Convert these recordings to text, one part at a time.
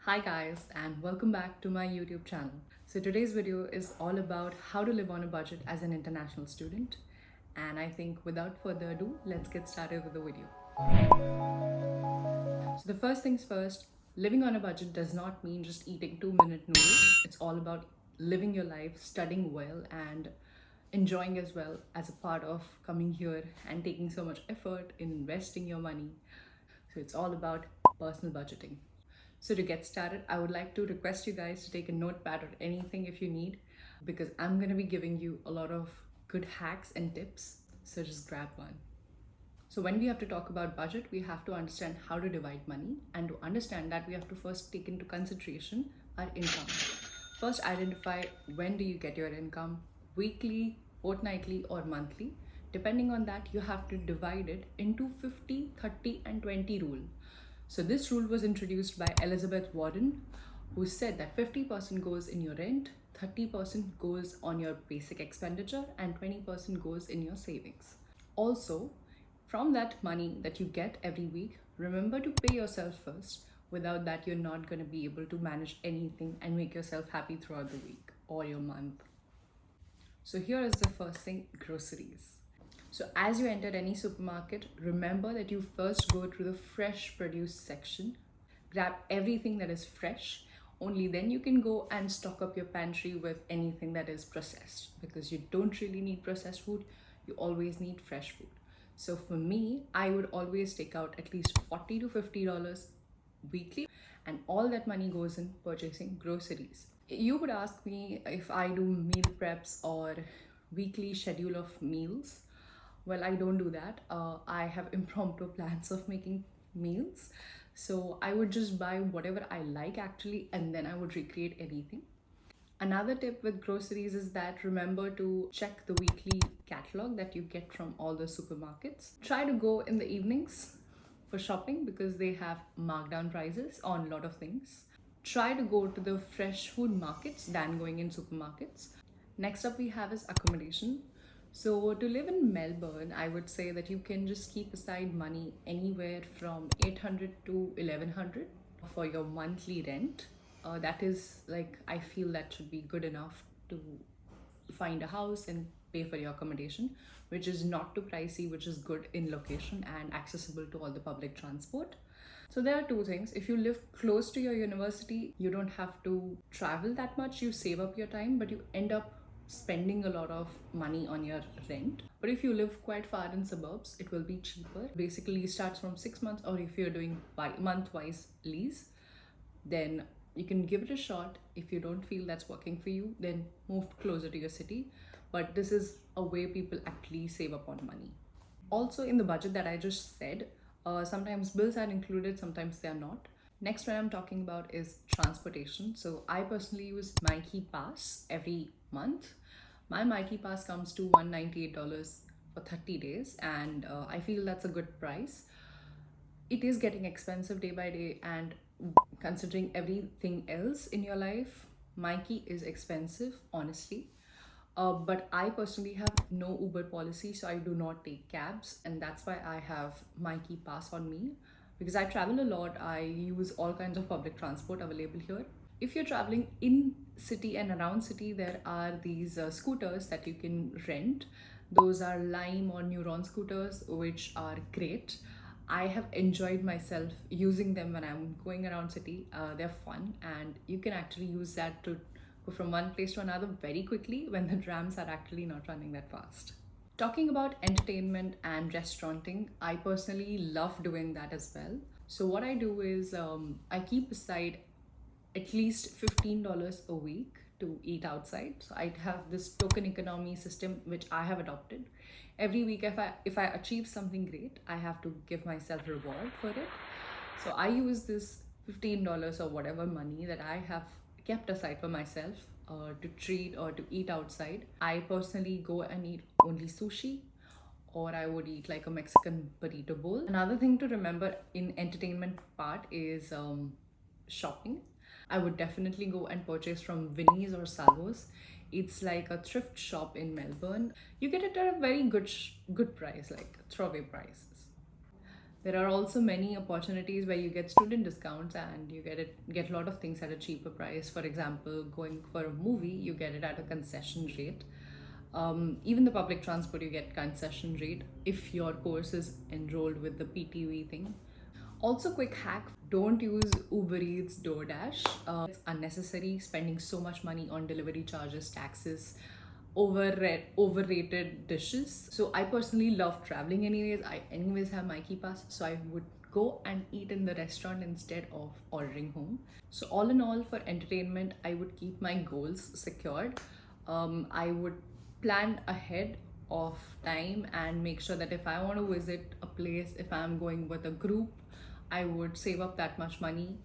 Hi guys, and welcome back to my YouTube channel. So today's video is all about how to live on a budget as an international student. And I think without further ado, let's get started with the video. So the first things first, living on a budget does not mean just eating 2-minute noodles. It's all about living your life, studying well, and enjoying as well as a part of coming here and taking so much effort in investing your money. So it's all about personal budgeting. So to get started, I would like to request you guys to take a notepad or anything if you need, because I'm going to be giving you a lot of good hacks and tips. So just grab one. So when we have to talk about budget, we have to understand how to divide money, and to understand that we have to first take into consideration our income. First, identify when do you get your income, weekly, fortnightly, or monthly. Depending on that, you have to divide it into 50, 30, and 20 rule. So this rule was introduced by Elizabeth Warren, who said that 50% goes in your rent, 30% goes on your basic expenditure, and 20% goes in your savings. Also, from that money that you get every week, remember to pay yourself first. Without that, you're not going to be able to manage anything and make yourself happy throughout the week or your month. So here is the first thing, groceries. So as you enter any supermarket, remember that you first go through the fresh produce section, grab everything that is fresh. Only then you can go and stock up your pantry with anything that is processed, because you don't really need processed food, you always need fresh food. So for me, I would always take out at least $40 to $50 weekly, and all that money goes in purchasing groceries. You would ask me if I do meal preps or weekly schedule of meals. Well, I don't do that. I have impromptu plans of making meals. So I would just buy whatever I like actually, and then I would recreate anything. Another tip with groceries is that remember to check the weekly catalog that you get from all the supermarkets. Try to go in the evenings for shopping, because they have markdown prices on a lot of things. Try to go to the fresh food markets than going in supermarkets. Next up we have is accommodation. So to live in Melbourne, I would say that you can just keep aside money anywhere from 800 to 1100 for your monthly rent. That is, like, I feel that should be good enough to find a house and pay for your accommodation, which is not too pricey, which is good in location and accessible to all the public transport. So there are two things. If you live close to your university, you don't have to travel that much. You save up your time, but you end up spending a lot of money on your rent. But if you live quite far in suburbs, it will be cheaper. Basically, it starts from 6 months, or if you're doing month-wise lease, then you can give it a shot. If you don't feel that's working for you, then move closer to your city. But this is a way people actually save up on money. Also, in the budget that I just said, sometimes bills are included, sometimes they are not. Next one I'm talking about is transportation. So I personally use Mikey Pass every month. My Mikey Pass comes to $198 for 30 days, and I feel that's a good price. It is getting expensive day by day, and considering everything else in your life, Mikey is expensive, honestly. But I personally have no Uber policy, so I do not take cabs, and that's why I have Mikey Pass on me. Because I travel a lot, I use all kinds of public transport available here. If you're traveling in city and around city, there are these scooters that you can rent. Those are Lime or Neuron scooters, which are great. I have enjoyed myself using them when I'm going around city. They're fun, and you can actually use that to go from one place to another very quickly when the trams are actually not running that fast. Talking about entertainment and restauranting, I personally love doing that as well. So what I do is I keep aside at least $15 a week to eat outside. So I have this token economy system which I have adopted. Every week, if I achieve something great, I have to give myself reward for it. So I use this $15 or whatever money that I have kept aside for myself to treat or to eat outside. I personally go and eat only sushi, or I would eat like a Mexican burrito bowl. Another thing to remember in entertainment part is shopping. I would definitely go and purchase from Winnie's or Salvo's. It's like a thrift shop in Melbourne. You get it at a very good price, like throwaway prices. There are also many opportunities where you get student discounts and you get a lot of things at a cheaper price. For example, going for a movie, you get it at a concession rate. Even the public transport, you get concession rate if your course is enrolled with the PTV thing. Also, quick hack, don't use Uber Eats, DoorDash. It's unnecessary spending so much money on delivery charges, taxes, overrated dishes. So I personally love traveling anyways. I anyways have my key pass, so I would go and eat in the restaurant instead of ordering home. So all in all, for entertainment, I would keep my goals secured. I would plan ahead of time and make sure that if I want to visit a place, if I'm going with a group, I would save up that much money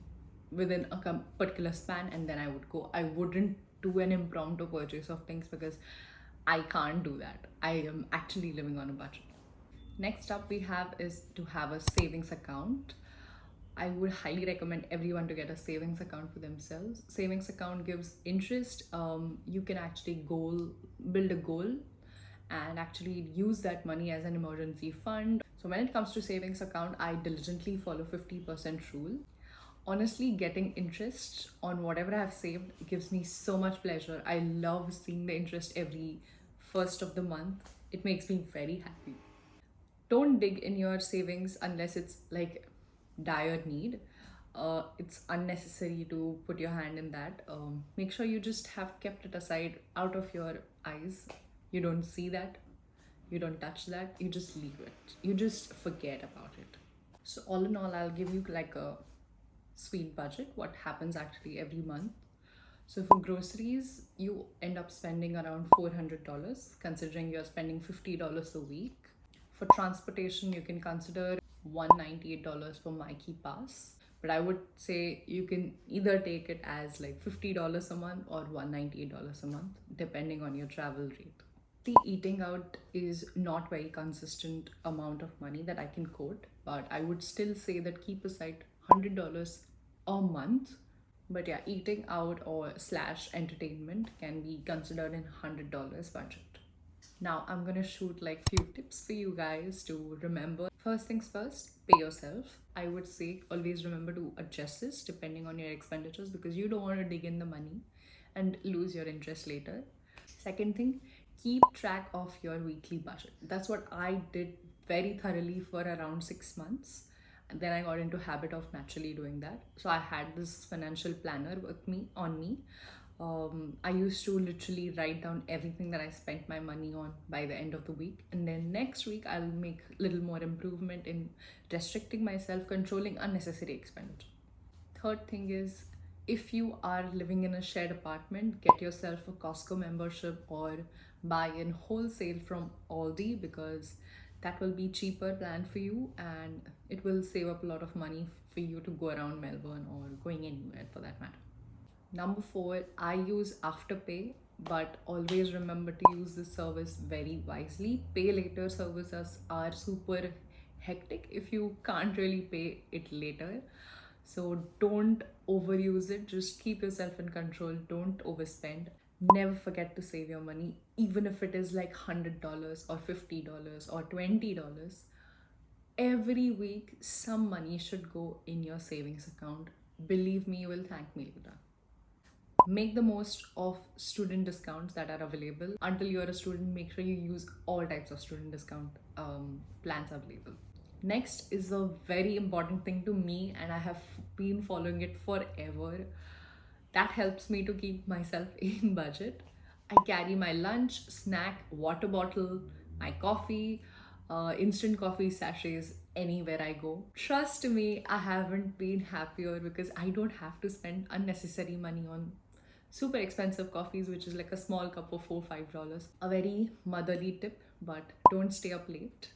within a particular span, and then I would go. I wouldn't do an impromptu purchase of things because I can't do that. I am actually living on a budget. Next up we have is to have a savings account. I would highly recommend everyone to get a savings account for themselves. Savings account gives interest. You can actually build a goal and actually use that money as an emergency fund. So when it comes to savings account, I diligently follow 50% rule. Honestly, getting interest on whatever I've saved gives me so much pleasure. I love seeing the interest every first of the month. It makes me very happy. Don't dig in your savings unless it's like dire need. It's unnecessary to put your hand in that. Make sure you just have kept it aside out of your eyes. You don't see that, you don't touch that, you just leave it, you just forget about it. So all in all, I'll give you like a sweet budget, what happens actually every month. So for groceries, you end up spending around $400, considering you're spending $50 a week. For transportation, you can consider $198 for my key pass, but I would say you can either take it as like $50 a month or $198 a month, depending on your travel rate. The eating out is not very consistent amount of money that I can quote, but I would still say that keep aside $100 a month. But yeah, eating out or slash entertainment can be considered in $100 budget. Now I'm gonna shoot like few tips for you guys to remember. First things first, pay yourself. I would say always remember to adjust this depending on your expenditures because you don't want to dig in the money and lose your interest later. Second thing, keep track of your weekly budget. That's what I did very thoroughly for around 6 months. And then I got into habit of naturally doing that. So I had this financial planner with me on me. I used to literally write down everything that I spent my money on by the end of the week. And then next week, I'll make a little more improvement in restricting myself, controlling unnecessary expenditure. Third thing is, if you are living in a shared apartment, get yourself a Costco membership or buy in wholesale from Aldi because that will be cheaper plan for you and it will save up a lot of money for you to go around Melbourne or going anywhere for that matter. Number 4, I use Afterpay, but always remember to use this service very wisely. Pay later services are super hectic if you can't really pay it later. So don't overuse it, just keep yourself in control, don't overspend. Never forget to save your money, even if it is like $100 or $50 or $20. Every week, some money should go in your savings account. Believe me, you will thank me later. Make the most of student discounts that are available. Until you're a student, make sure you use all types of student discount plans available. Next is a very important thing to me, and I have been following it forever. That helps me to keep myself in budget. I carry my lunch, snack, water bottle, my coffee, instant coffee sachets anywhere I go. Trust me, I haven't been happier because I don't have to spend unnecessary money on super expensive coffees, which is like a small cup of $4-5. A very motherly tip, but don't stay up late.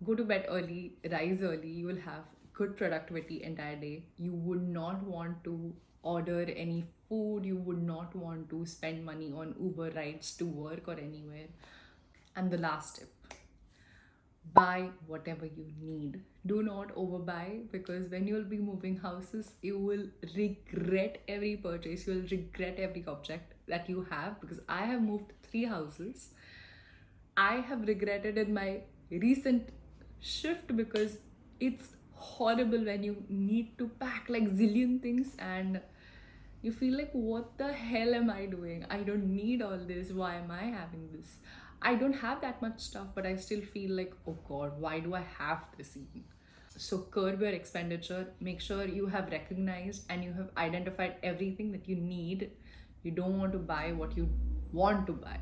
Go to bed early, rise early, you will have good productivity entire day. You would not want to order any food, you would not want to spend money on Uber rides to work or anywhere. And the last tip, buy whatever you need. Do not overbuy because when you'll be moving houses, you will regret every purchase, you will regret every object that you have, because I have moved 3 houses. I have regretted in my recent shift because It's horrible when you need to pack like zillion things and you feel like, what the hell am I doing? I don't need all this. Why am I having this? I don't have that much stuff, but I still feel like, oh god, why do I have this even? So curb your expenditure. Make sure you have recognized and you have identified everything that you need. You don't want to buy what you want to buy.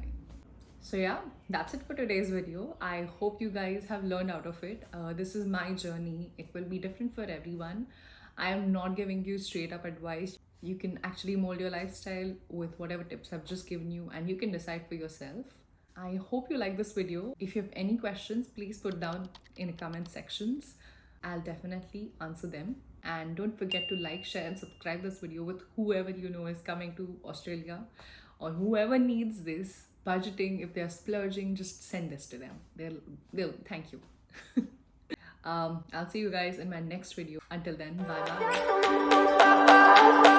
So yeah, that's it for today's video. I hope you guys have learned out of it. This is my journey. It will be different for everyone. I am not giving you straight up advice. You can actually mold your lifestyle with whatever tips I've just given you, and you can decide for yourself. I hope you like this video. If you have any questions, please put down in the comment sections. I'll definitely answer them. And don't forget to like, share, and subscribe this video with whoever you know is coming to Australia, or whoever needs this budgeting. If they're splurging, just send this to them. They'll thank you. I'll see you guys in my next video. Until then, bye bye.